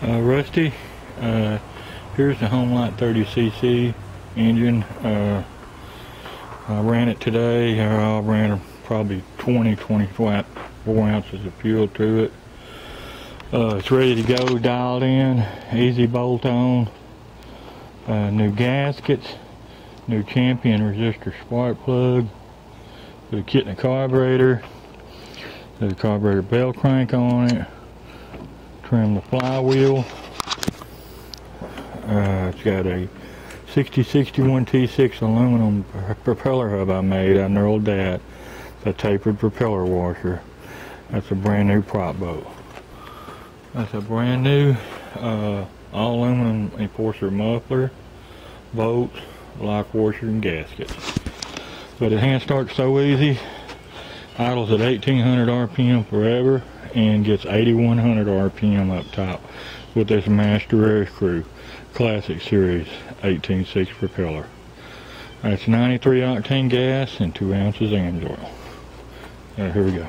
Rusty, here's the Homelite 30cc engine. I ran it today. I ran probably 24 ounces of fuel to it. It's ready to go, dialed in, easy bolt on. New gaskets, new Champion resistor spark plug, put a kit in the carburetor, the carburetor bell crank on it, trim the flywheel. It's got a 6061 T6 aluminum propeller hub I made. I knurled that. It's a tapered propeller washer. That's a brand new prop boat. That's a brand new all aluminum enforcer muffler, bolts, lock washer, and gaskets. But the hand starts so easy. Idles at 1800 RPM forever and gets 8100 RPM up top with this Master Air Crew Classic Series 18.6 propeller. That's 93 octane gas and 2 ounces AMS oil. Alright, here we go.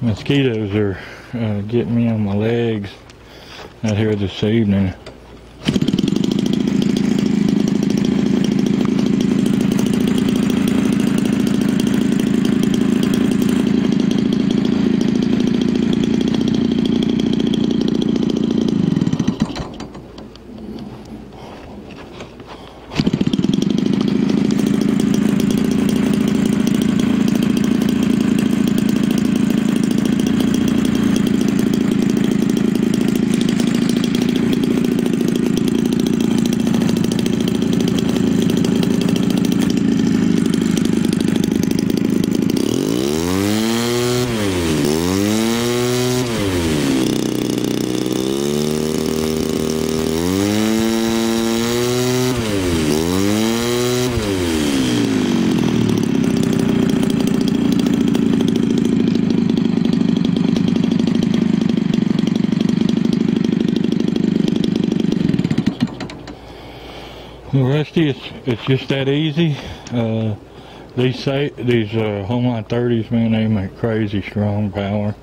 Mosquitoes are getting me on my legs out here this evening. Well, Rusty, it's just that easy. These Homelite 30s, man, they make crazy strong power,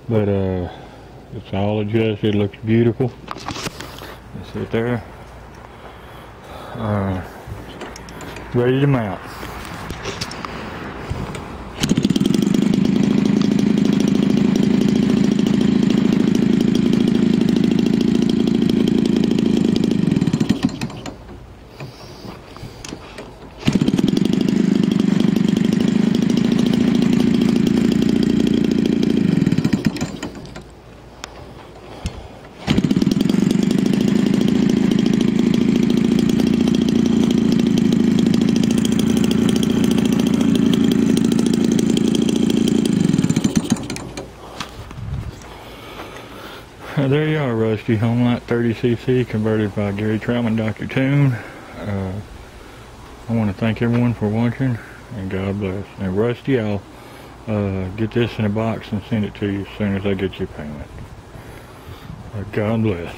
but it's all adjusted. It looks beautiful. That's it there. Ready to mount. There you are, Rusty, Homelite 30cc converted by Gary Troutman, Dr. Toon. I want to thank everyone for watching, and God bless. And Rusty, I'll get this in a box and send it to you as soon as I get your payment. God bless.